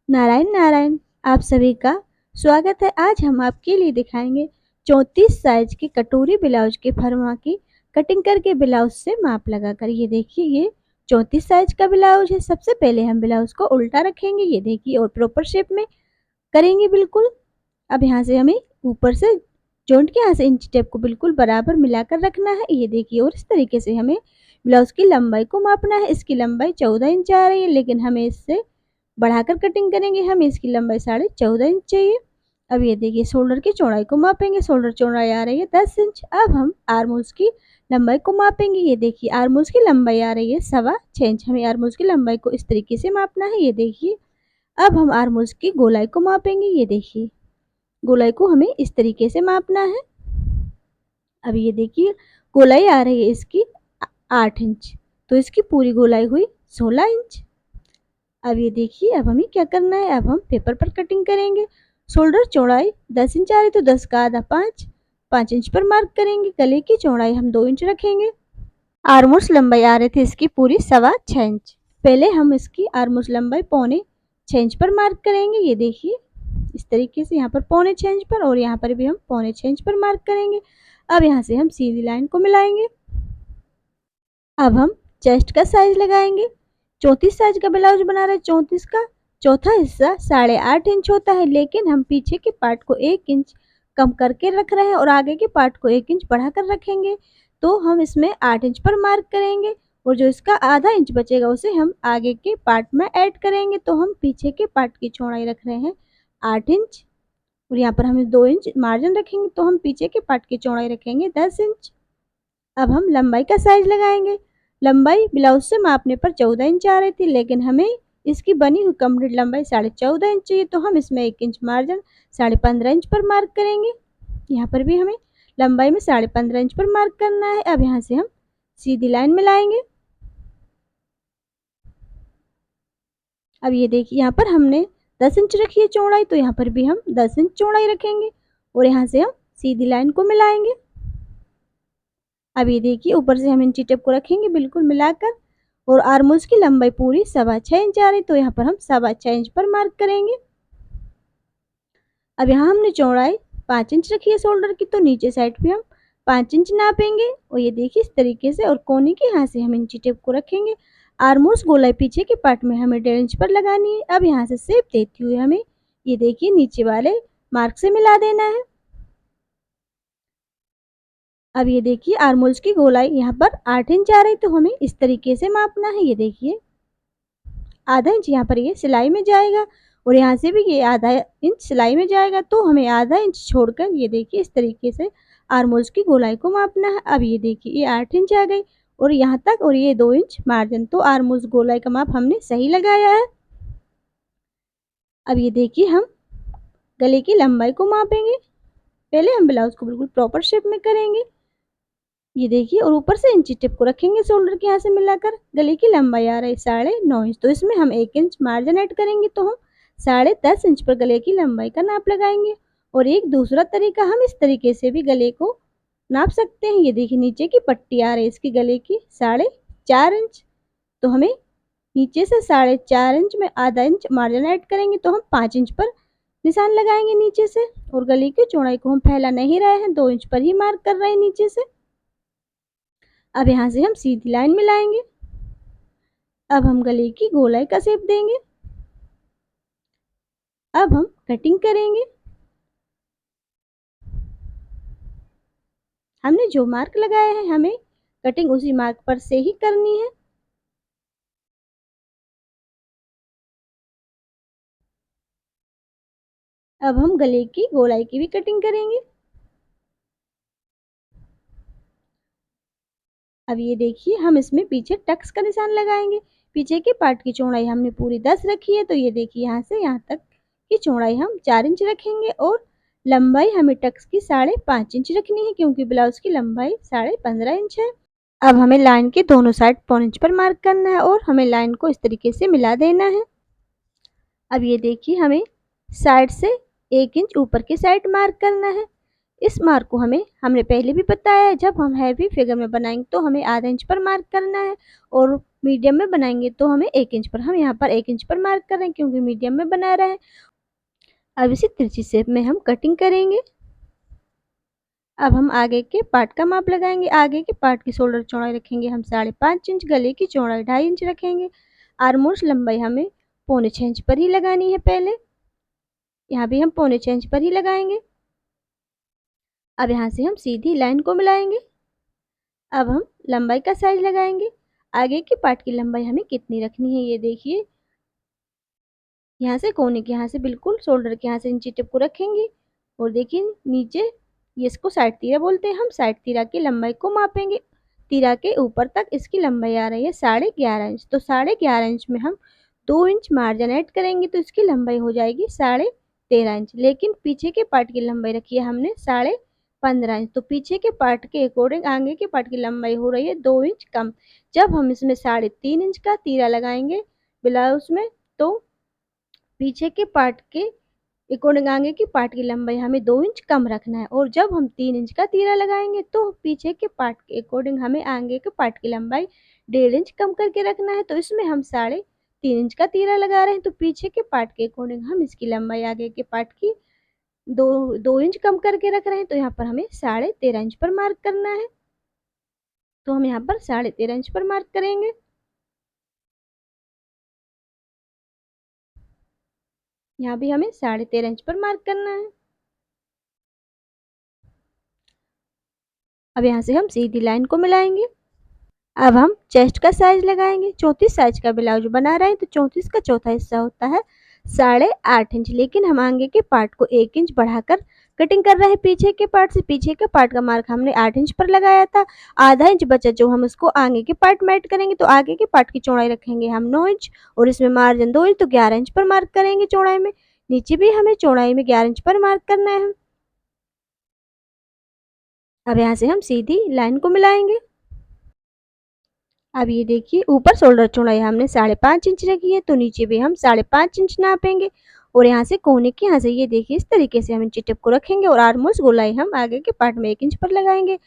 नारायण नारायण। आप सभी का स्वागत है। आज हम आपके लिए दिखाएंगे 34 साइज की कटोरी ब्लाउज के फरमा की कटिंग करके ब्लाउज से माप लगाकर। ये देखिए, ये 34 साइज का ब्लाउज है। सबसे पहले हम ब्लाउज को उल्टा रखेंगे, ये देखिए, और प्रॉपर शेप में करेंगे बिल्कुल। अब यहाँ से हमें ऊपर से जॉइंट के यहाँ से इंच टेप को बिल्कुल बराबर मिलाकर रखना है, ये देखिए। और इस तरीके से हमें ब्लाउज की लंबाई को मापना है। इसकी लंबाई 14 इंच आ रही है, लेकिन हमें इससे बढ़ाकर कटिंग करेंगे। हमें इसकी लंबाई 14.5 इंच चाहिए। अब ये देखिए, शोल्डर की चौड़ाई को मापेंगे। शोल्डर चौड़ाई आ रही है 10 इंच। अब हम आर्मोल्स की लंबाई को मापेंगे। ये देखिए, आर्मोल्स की लंबाई आ रही है 6.25 इंच। हमें आर्मोल्स की लंबाई को इस तरीके से मापना है, ये देखिए। अब हम आर्मोल्स की गोलाई को मापेंगे। ये देखिए, गोलाई को हमें इस तरीके से मापना है। अब ये देखिए, गोलाई आ रही है इसकी 8 इंच, तो इसकी पूरी गोलाई हुई 16 इंच। अब ये देखिए, अब हमें क्या करना है, अब हम पेपर पर कटिंग करेंगे। शोल्डर चौड़ाई 10 इंच आ रही, तो 10 का आधा 5 इंच पर मार्क करेंगे। गले की चौड़ाई हम 2 इंच रखेंगे। आर्मोल्स लंबाई आ रही थी इसकी पूरी 6.25 इंच। पहले हम इसकी आर्मोल्स लंबाई 6.25 इंच पर मार्क करेंगे। ये देखिए, इस तरीके से यहाँ पर 6.25 इंच पर, और यहाँ पर भी हम 6.25 इंच पर मार्क करेंगे। अब यहाँ से हम सीधी लाइन को मिलाएंगे। अब हम चेस्ट का साइज लगाएंगे। 34 साइज का ब्लाउज बना रहे, 34 का चौथा हिस्सा 8.5 इंच होता है, लेकिन हम पीछे के पार्ट को 1 इंच कम करके रख रहे हैं और आगे के पार्ट को 1 इंच बढ़ाकर रखेंगे। तो हम इसमें 8 इंच पर मार्क करेंगे, और जो इसका आधा इंच बचेगा उसे हम आगे के पार्ट में ऐड करेंगे। तो हम पीछे के पार्ट की चौड़ाई रख रहे हैं 8 इंच, और यहाँ पर हम 2 इंच मार्जिन रखेंगे, तो हम पीछे के पार्ट की चौड़ाई रखेंगे 10 इंच। अब हम लंबाई का साइज लगाएंगे। लंबाई ब्लाउज से मापने पर 14 इंच आ रही थी, लेकिन हमें इसकी बनी हुई कंप्लीट लंबाई 14.5 इंच चाहिए। तो हम इसमें 1 इंच मार्जिन 15.5 इंच पर मार्क करेंगे। यहाँ पर भी हमें लंबाई में 15.5 इंच पर मार्क करना है। अब यहाँ से हम सीधी लाइन मिलाएंगे। अब ये देखिए, यहाँ पर हमने 10 इंच रखी है चौड़ाई, तो यहाँ पर भी हम 10 इंच चौड़ाई रखेंगे, और यहाँ से हम सीधी लाइन को मिलाएंगे। अब ये देखिए, ऊपर से हम इंची टेप को रखेंगे बिल्कुल मिलाकर, और आर्मोल्स की लंबाई पूरी 6.25 इंच आ रही, तो यहाँ पर हम 6.25 इंच पर मार्क करेंगे। अब यहाँ हमने चौड़ाई 5 इंच रखी है शोल्डर की, तो नीचे साइड पे हम 5 इंच नापेंगे, और ये देखिए इस तरीके से, और कोने के यहाँ से हम इंची टेप को रखेंगे। आर्मोल्स गोलाई पीछे के पार्ट में हमें 1.5 इंच पर लगानी है। अब यहाँ से शेप देते हुए हमें ये देखिए नीचे वाले मार्क से मिला देना है। अब ये देखिए, आर्मोल्स की गोलाई यहाँ पर 8 इंच आ रही, तो हमें इस तरीके से मापना है। ये देखिए, आधा इंच यहाँ पर ये सिलाई में जाएगा, और यहाँ से भी ये आधा इंच सिलाई में जाएगा, तो हमें आधा इंच छोड़कर ये देखिए इस तरीके से आर्मोल्स की गोलाई को मापना है। अब ये देखिए, ये 8 इंच आ गई, और यहाँ तक, और ये 2 इंच मार्जिन, तो आर्मोल्स गोलाई का माप हमने सही लगाया है। अब ये देखिए, हम गले की लंबाई को मापेंगे। पहले हम ब्लाउज को बिल्कुल प्रॉपर शेप में करेंगे, ये देखिए, और ऊपर से इंची टिप को रखेंगे शोल्डर के यहाँ से मिलाकर। गले की लंबाई आ रही है 9.5 इंच, तो इसमें हम 1 इंच मार्जिन ऐड करेंगे, तो हम 10.5 इंच पर गले की लंबाई का नाप लगाएंगे। और एक दूसरा तरीका, हम इस तरीके से भी गले को नाप सकते हैं। ये देखिए, नीचे की पट्टी आ रही है इसकी गले की 4.5 इंच, तो हमें नीचे से 4.5 इंच में आधा इंच मार्जिन ऐड करेंगे, तो हम 5 इंच पर निशान लगाएंगे नीचे से। और गले की चौड़ाई को हम फैला नहीं रहे हैं, 2 इंच पर ही मार्क कर रहे हैं नीचे से। अब यहाँ से हम सीधी लाइन मिलाएंगे। अब हम गले की गोलाई का शेप देंगे। अब हम कटिंग करेंगे। हमने जो मार्क लगाया है, हमें कटिंग उसी मार्क पर से ही करनी है। अब हम गले की गोलाई की भी कटिंग करेंगे। अब ये देखिए, हम इसमें पीछे टक्स का निशान लगाएंगे। पीछे के पार्ट की चौड़ाई हमने पूरी 10 रखी है, तो ये देखिए, यहाँ से यहाँ तक की चौड़ाई हम 4 इंच रखेंगे, और लंबाई हमें टक्स की 5.5 इंच रखनी है, क्योंकि ब्लाउज की लंबाई 15.5 इंच है। अब हमें लाइन के दोनों साइड 1.5 इंच पर मार्क करना है, और हमें लाइन को इस तरीके से मिला देना है। अब ये देखिए, हमें साइड से 1 इंच ऊपर की साइड मार्क करना है। इस मार्क को हमने पहले भी बताया है, जब हम हैवी फिगर में बनाएंगे तो हमें आधा इंच पर मार्क करना है और मीडियम में बनाएंगे तो हमें 1 इंच पर। हम यहाँ पर 1 इंच पर मार्क कर रहे हैं क्योंकि मीडियम में बना रहे हैं। अब इसी तिरछी शेप में हम कटिंग करेंगे। अब हम आगे के पार्ट का माप लगाएंगे। आगे के पार्ट की शोल्डर चौड़ाई रखेंगे हम 5.5 इंच, गले की चौड़ाई 2.5 इंच रखेंगे। आर्मोल्स लंबाई हमें 6.25 इंच पर ही लगानी है। पहले यहाँ भी हम 6.25 इंच पर ही लगाएंगे। अब यहाँ से हम सीधी लाइन को मिलाएंगे। अब हम लंबाई का साइज लगाएंगे। आगे की पार्ट की लंबाई हमें कितनी रखनी है, ये देखिए। यहाँ से कोने के यहाँ से बिल्कुल शोल्डर के यहाँ से इंची टेप को रखेंगे और देखिए नीचे, ये इसको साइड तीरा बोलते हैं। हम साइड तीरा की लंबाई को मापेंगे। तीरा के ऊपर तक इसकी लंबाई आ रही है 11.5 इंच, तो 11.5 इंच में हम 2 इंच मार्जिन ऐड करेंगे तो इसकी लंबाई हो जाएगी 13.5 इंच। लेकिन पीछे के पार्ट की लंबाई रखी है हमने 15.5 इंच, तो पीछे के पार्ट के अकॉर्डिंग आगे के पार्ट की लंबाई हो रही है 2 इंच कम। जब हम इसमें 3.5 इंच का तीरा लगाएंगे ब्लाउज में, तो पीछे के पार्ट के अकॉर्डिंग आगे की पार्ट की लंबाई हमें 2 इंच कम रखना है। और जब हम 3 इंच का तीरा लगाएंगे तो पीछे के पार्ट के अकॉर्डिंग हमें आगे के पार्ट की लंबाई 1.5 इंच कम करके रखना है। तो इसमें हम 3.5 इंच का तीरा लगा रहे हैं, तो पीछे के पार्ट के अकॉर्डिंग हम इसकी लंबाई आगे के पार्ट की दो इंच कम करके रख रहे हैं। तो यहाँ पर हमें 13.5 इंच पर मार्क करना है, तो हम यहाँ पर 13.5 इंच पर मार्क करेंगे। यहाँ भी हमें 13.5 इंच पर मार्क करना है। अब यहाँ से हम सीधी लाइन को मिलाएंगे। अब हम चेस्ट का साइज लगाएंगे। 34 साइज का ब्लाउज बना रहे हैं तो 34 का चौथा हिस्सा होता है 8.5 इंच, लेकिन हम आगे के पार्ट को 1 इंच बढ़ाकर कटिंग कर रहे हैं पीछे के पार्ट से। पीछे के पार्ट का मार्क हमने 8 इंच पर लगाया था। आधा इंच बचा जो हम उसको आगे के पार्ट में ऐड करेंगे, तो आगे के पार्ट की चौड़ाई रखेंगे हम 9 इंच और इसमें मार्जिन 2 इंच, तो 11 इंच पर मार्क करेंगे चौड़ाई में। नीचे भी हमें चौड़ाई में 11 इंच पर मार्क करना है। अब यहाँ से हम सीधी लाइन को मिलाएंगे। अब ये देखिए ऊपर शोल्डर चौड़ाई हमने 5.5 इंच रखी है, तो नीचे भी हम 5.5 इंच नापेंगे और यहाँ से कोने के यहाँ से ये देखिए इस तरीके से हम इंची टेप को रखेंगे और आर्मोल्स गोलाई हम आगे के पार्ट में 1 इंच पर लगाएंगे।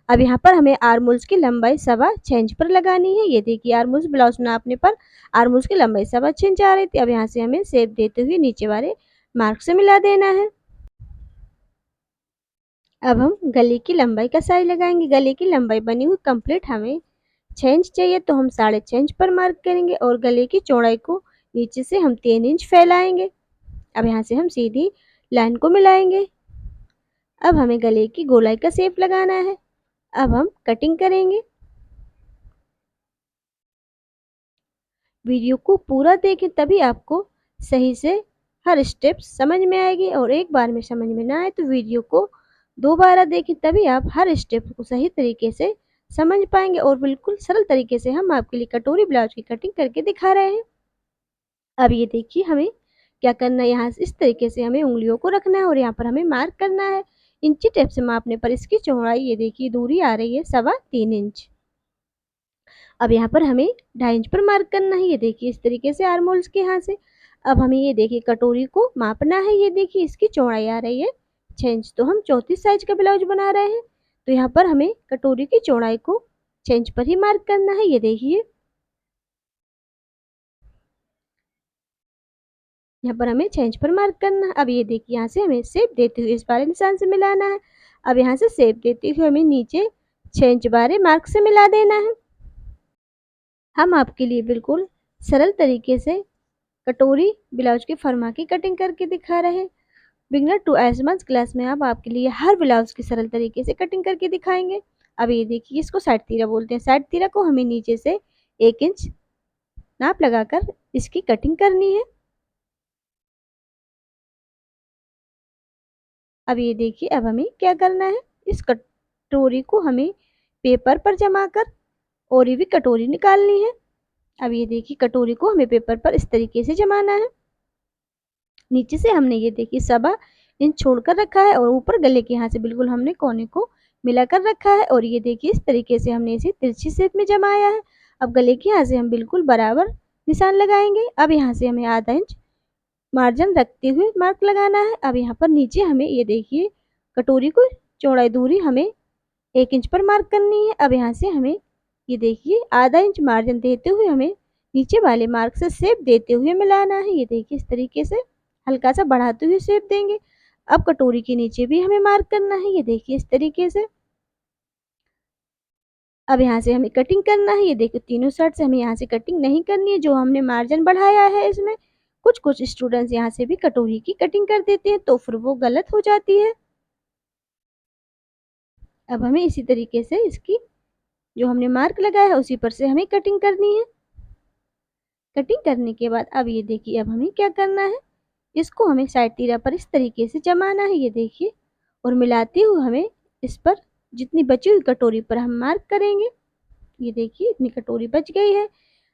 अब यहाँ पर हमें आर्मोल्स की लंबाई 6.25 इंच पर लगानी है। ये देखिए आर्मोल्स ब्लाउज नापने पर आर्मोल्स की लंबाई 6.25 इंच आ रही थी। अब यहाँ से हमें शेप देते हुए नीचे वाले मार्क से मिला देना है। अब हम गले की लंबाई का साइज लगाएंगे। गले की लंबाई बनी हुई कंप्लीट हमें 6 इंच चाहिए, तो हम 6.5 इंच पर मार्क करेंगे और गले की चौड़ाई को नीचे से हम 3 इंच फैलाएंगे। अब यहाँ से हम सीधी लाइन को मिलाएंगे। अब हमें गले की गोलाई का शेप लगाना है। अब हम कटिंग करेंगे। वीडियो को पूरा देखें तभी आपको सही से हर स्टेप समझ में आएगी, और एक बार में समझ में ना आए तो वीडियो को दोबारा देखें तभी आप हर स्टेप को सही तरीके से समझ पाएंगे। और बिल्कुल सरल तरीके से हम आपके लिए कटोरी ब्लाउज की कटिंग करके दिखा रहे हैं। अब ये देखिए हमें क्या करना है, यहाँ से इस तरीके से हमें उंगलियों को रखना है और यहाँ पर हमें मार्क करना है। इंची टेप से मापने पर इसकी चौड़ाई ये देखिए दूरी आ रही है 3.25 इंच। अब यहाँ पर हमें 2.5 इंच पर मार्क करना है। ये देखिए इस तरीके से आर्मोल्स के यहाँ से। अब हमें ये देखिए कटोरी को मापना है। ये देखिए इसकी चौड़ाई आ रही है 6 इंच, तो हम 34 साइज का ब्लाउज बना रहे हैं, तो यहाँ पर हमें कटोरी की चौड़ाई को 6 इंच पर ही मार्क करना है। ये देखिए यहाँ पर हमें 6 इंच पर मार्क करना है। अब ये देखिए यहाँ से हमें शेप देते हुए इस वाले निशान से मिलाना है। अब यहाँ से शेप देते हुए हमें नीचे 6 इंच वाले मार्क से मिला देना है। हम आपके लिए बिल्कुल सरल तरीके से कटोरी ब्लाउज की फरमा की कटिंग करके दिखा रहे हैं। बिगनर टू एडवांस क्लास में अब आपके लिए हर ब्लाउज की सरल तरीके से कटिंग करके दिखाएंगे। अब ये देखिए इसको साइड तीरा बोलते हैं। साइड तीरा को हमें नीचे से 1 इंच नाप लगाकर इसकी कटिंग करनी है। अब ये देखिए अब हमें क्या करना है, इस कटोरी को हमें पेपर पर जमा कर और ये भी कटोरी निकालनी है। अब ये देखिए कटोरी को हमें पेपर पर इस तरीके से जमाना है। नीचे से हमने ये देखिए 1.25 इंच छोड़कर रखा है और ऊपर गले के यहाँ से बिल्कुल हमने कोने को मिलाकर रखा है और ये देखिए इस तरीके से हमने इसे तिरछी शेप में जमाया है। अब गले के यहाँ से हम बिल्कुल बराबर निशान लगाएंगे। अब यहाँ से हमें आधा इंच मार्जिन रखते हुए मार्क लगाना है। अब यहाँ पर नीचे हमें ये देखिए कटोरी को चौड़ाई दूरी हमें 1 इंच पर मार्क करनी है। अब यहाँ से हमें ये देखिए आधा इंच मार्जिन देते हुए हमें नीचे वाले मार्क से शेप देते हुए मिलाना है। ये देखिए इस तरीके से हल्का सा बढ़ाते हुए शेप देंगे। अब कटोरी के नीचे भी हमें मार्क करना है। ये देखिए इस तरीके से। अब यहाँ से हमें कटिंग करना है। ये देखिए तीनों साइड से हमें यहाँ से कटिंग नहीं करनी है, जो हमने मार्जिन बढ़ाया है इसमें। कुछ स्टूडेंट्स यहाँ से भी कटोरी की कटिंग कर देते हैं, तो फिर वो गलत हो जाती है। अब हमें इसी तरीके से इसकी जो हमने मार्क लगाया है उसी पर से हमें कटिंग करनी है। कटिंग करने के बाद अब ये देखिए अब हमें क्या करना है, इसको हमें साइड तीरा पर इस तरीके से जमाना है। ये देखिए और मिलाते हुए हमें इस पर जितनी बची हुई कटोरी पर हम मार्क करेंगे। ये देखिए इतनी कटोरी बच गई है।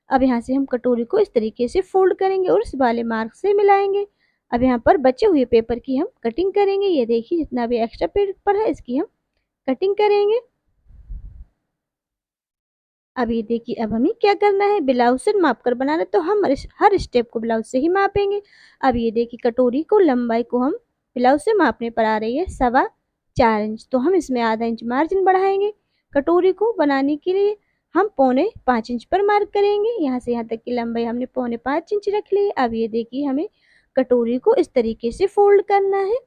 अब यहाँ से हम कटोरी को इस तरीके से फोल्ड करेंगे और इस वाले मार्क से मिलाएंगे। अब यहाँ पर बचे हुए पेपर की हम कटिंग करेंगे। ये देखिए जितना भी एक्स्ट्रा पेपर है इसकी हम कटिंग करेंगे। अब ये देखिए अब हमें क्या करना है, ब्लाउज से माप कर बनाना, तो हम हर स्टेप को ब्लाउज से ही मापेंगे। अब ये देखिए कटोरी को लंबाई को हम ब्लाउज से मापने पर आ रही है 4.25 इंच, तो हम इसमें आधा इंच मार्जिन बढ़ाएंगे। कटोरी को बनाने के लिए हम 4.25 इंच पर मार्क करेंगे। यहाँ से यहाँ तक की लंबाई हमने 4.25 इंच रख ली है। अब ये देखिए हमें कटोरी को इस तरीके से फोल्ड करना है।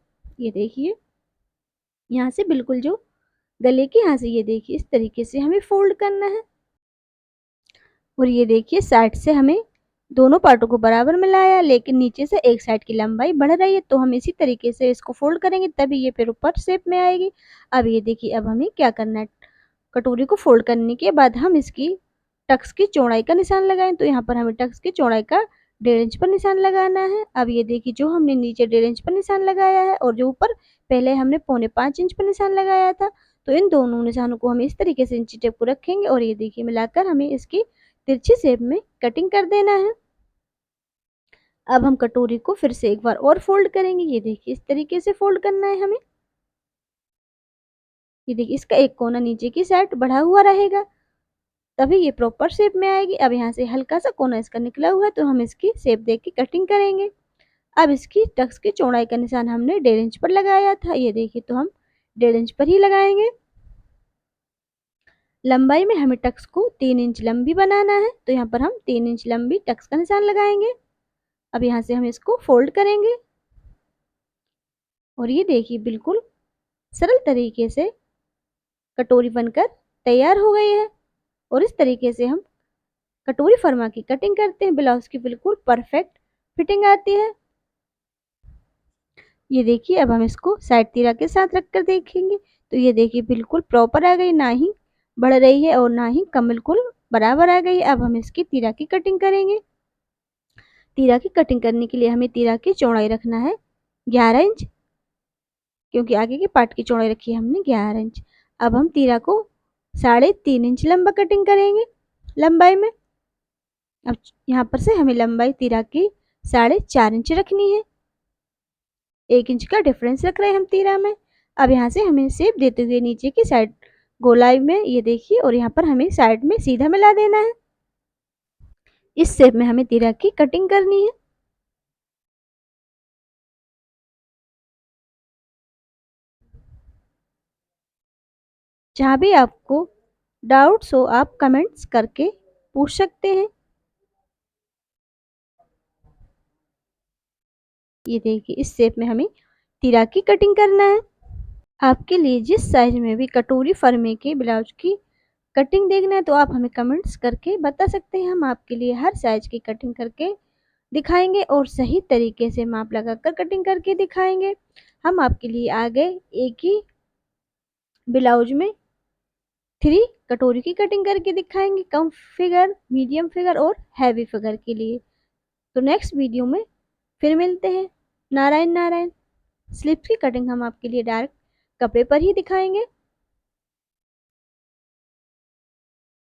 ये देखिए यहाँ से बिल्कुल जो गले के यहाँ से ये देखिए इस तरीके से हमें फोल्ड करना है। और ये देखिए साइड से हमें दोनों पार्टों को बराबर मिलाया, लेकिन नीचे से एक साइड की लंबाई बढ़ रही है, तो हम इसी तरीके से इसको फोल्ड करेंगे तभी ये फिर ऊपर शेप में आएगी। अब ये देखिए अब हमें क्या करना है, कटोरी को फोल्ड करने के बाद हम इसकी टक्स की चौड़ाई का निशान लगाएं, तो यहाँ पर हमें टक्स की चौड़ाई का 1.5 इंच पर निशान लगाना है। अब ये देखिए जो हमने नीचे 1.5 इंच पर निशान लगाया है और जो ऊपर पहले हमने 4.25 इंच पर निशान लगाया था, तो इन दोनों निशानों को हम इस तरीके से इंची टेप को रखेंगे और ये देखिए मिलाकर हमें इसकी तिरछी शेप में कटिंग कर देना है। अब हम कटोरी को फिर से एक बार और फोल्ड करेंगे। ये देखिए इस तरीके से फोल्ड करना है हमें। ये देखिए इसका एक कोना नीचे की साइड बढ़ा हुआ रहेगा, तभी ये प्रॉपर शेप में आएगी। अब यहाँ से हल्का सा कोना इसका निकला हुआ है, तो हम इसकी शेप देख के कटिंग करेंगे। अब इसकी टक्स की चौड़ाई का निशान हमने 1.5 इंच पर लगाया था। ये देखिए तो हम 1.5 इंच पर ही लगाएंगे। लंबाई में हमें टक्स को 3 इंच लंबी बनाना है, तो यहाँ पर हम 3 इंच लंबी टक्स का निशान लगाएंगे। अब यहाँ से हम इसको फोल्ड करेंगे और ये देखिए बिल्कुल सरल तरीके से कटोरी बनकर तैयार हो गई है। और इस तरीके से हम कटोरी फरमा की कटिंग करते हैं, ब्लाउज की बिल्कुल परफेक्ट फिटिंग आती है। ये देखिए अब हम इसको साइड तीरा के साथ रखकर देखेंगे, तो ये देखिए बिल्कुल प्रॉपर आ गई, ना ही बढ़ रही है और ना ही कम, बिल्कुल बराबर आ गई। अब हम इसकी तीरा की कटिंग करेंगे। तीरा की कटिंग करने के लिए हमें तीरा की चौड़ाई रखना है 11 इंच, क्योंकि आगे के पार्ट की चौड़ाई रखी है हमने 11 इंच। अब हम तीरा को 3.5 इंच लंबा कटिंग करेंगे लंबाई में। अब यहाँ पर से हमें लंबाई तीरा की 4.5 इंच रखनी है। 1 इंच का डिफरेंस रख रहे हैं हम तीरा में। अब यहाँ से हमें शेप देते हुए नीचे की साइड गोलाई में ये देखिए, और यहाँ पर हमें साइड में सीधा मिला देना है। इस शेप में हमें तीरा की कटिंग करनी है। जहाँ भी आपको डाउट्स हो आप कमेंट्स करके पूछ सकते हैं। ये देखिए इस शेप में हमें तीरा की कटिंग करना है। आपके लिए जिस साइज में भी कटोरी फर्मे के ब्लाउज की कटिंग देखना है तो आप हमें कमेंट्स करके बता सकते हैं। हम आपके लिए हर साइज की कटिंग करके दिखाएंगे और सही तरीके से माप लगाकर कटिंग करके दिखाएंगे। हम आपके लिए आगे एक ही ब्लाउज में 3 कटोरी की कटिंग करके दिखाएंगे, कम फिगर, मीडियम फिगर और हैवी फिगर के लिए। तो नेक्स्ट वीडियो में फिर मिलते हैं। नारायण नारायण। स्लीव्स की कटिंग हम आपके लिए डार्क कपड़े पर ही दिखाएंगे।